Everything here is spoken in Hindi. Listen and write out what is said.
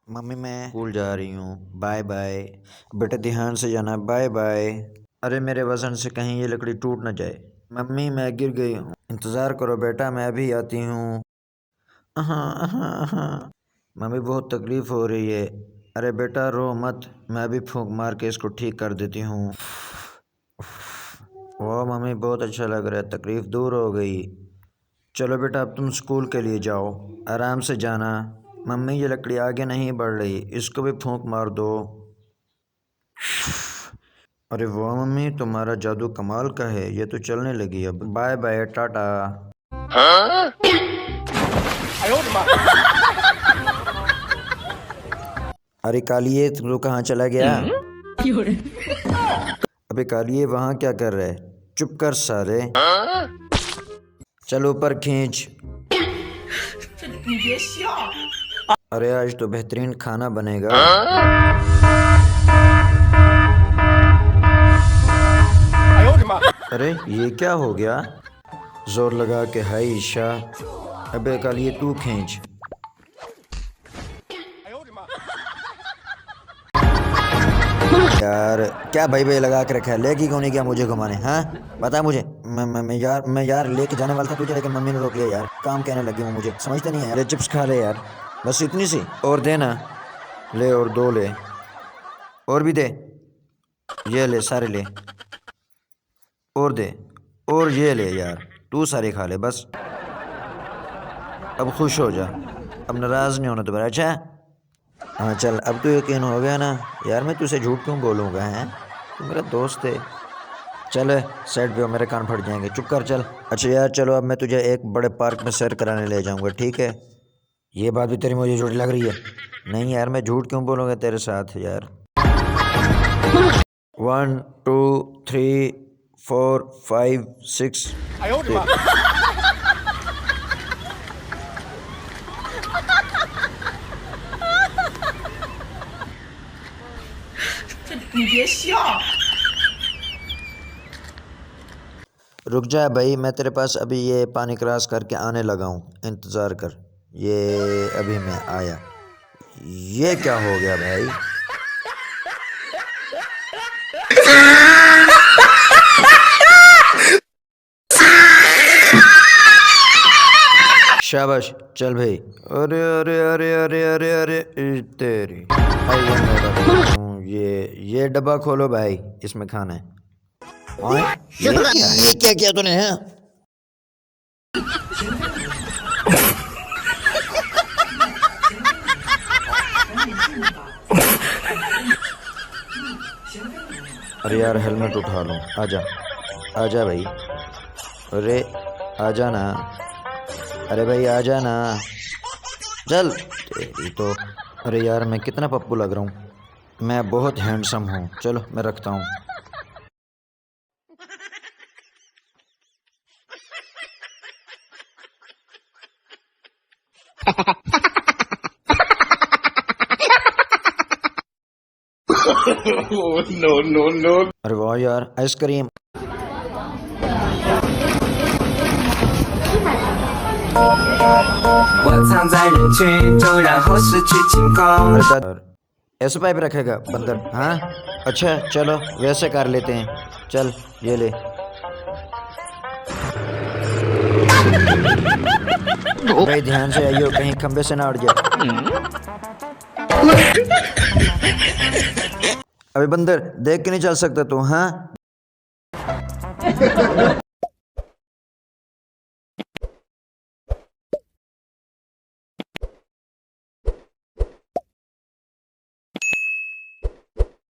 मम्मी मैं स्कूल जा रही हूँ, बाय बाय। बेटा ध्यान से जाना, बाय बाय। अरे मेरे वजन से कहीं ये लकड़ी टूट ना जाए। मम्मी मैं गिर गई हूँ, इंतज़ार करो बेटा, मैं अभी आती हूँ। मम्मी बहुत तकलीफ़ हो रही है। अरे बेटा रो मत, मैं अभी फूंक मार के इसको ठीक कर देती हूँ। वाह मम्मी बहुत अच्छा लग रहा है, तकलीफ़ दूर हो गई। चलो बेटा अब तुम स्कूल के लिए जाओ, आराम से जाना। मम्मी ये लकड़ी आगे नहीं बढ़ रही, इसको भी फूंक मार दो। अरे वाह मम्मी तुम्हारा जादू कमाल का है, ये तो चलने लगी अब। Bye bye tata. अरे कालिए तू कहाँ चला गया? अबे कालिए वहाँ क्या कर रहे? चुप कर साले। चल ऊपर खींच। अरे आज तो बेहतरीन खाना बनेगा। अरे ये क्या हो गया? जोर लगा के हाय ईशा। अबे कालिए तू खींच। यार क्या भाई भाई लगा के रखा है, लेके क्यों नहीं गया मुझे घुमाने? हाँ बता मुझे। मैं यार लेके जाने वाला था तुझे, लेकिन मम्मी ने रोक लिया यार। काम कहने लगी वो मुझे, समझते नहीं है यार। चिप्स खा ले यार, बस इतनी सी और देना। ले और दो ले, और भी दे। ये ले सारे ले, और दे, और ये ले यार, तू सारे खा ले बस। अब खुश हो जा, अब नाराज़ नहीं होना दोबारा, अच्छा? हाँ चल अब तो यकीन हो गया ना यार, मैं तुझसे झूठ क्यों बोलूँगा? हैं तू मेरा दोस्त है। चल साइड पे हो, मेरे कान फट जाएंगे, चुप कर चल। अच्छा यार चलो अब मैं तुझे एक बड़े पार्क में सैर कराने ले जाऊँगा, ठीक है? ये बात भी तेरी मुझे झूठी लग रही है। नहीं यार मैं झूठ क्यों बोलूँगा तेरे साथ यार। 1 2 3 4 5 6। रुक जा भाई, मैं तेरे पास अभी ये पानी क्रॉस करके आने लगा हूँ, इंतज़ार कर। ये अभी मैं आया। ये क्या हो गया भाई? शाबाश चल भाई। अरे अरे अरे अरे अरे अरे तेरी ये डब्बा खोलो भाई, इसमें खाना है। ये क्या किया तूने? है अरे यार हेलमेट उठा लो, आजा आजा भाई। अरे आजा ना, अरे भाई आजा ना, चल तेरी तो। अरे यार मैं कितना पप्पू लग रहा हूँ, मैं बहुत हैंडसम हूँ। चलो मैं रखता हूँ। नो। अरे वाह यार आइसक्रीम। ऐसे पाइप रखेगा बंदर? हाँ अच्छा चलो वैसे कर लेते हैं, चल ये ले। भाई ध्यान से आइयो, कहीं खंबे से ना उड़ जाए। अबे बंदर देख के नहीं चल सकता तू? हाँ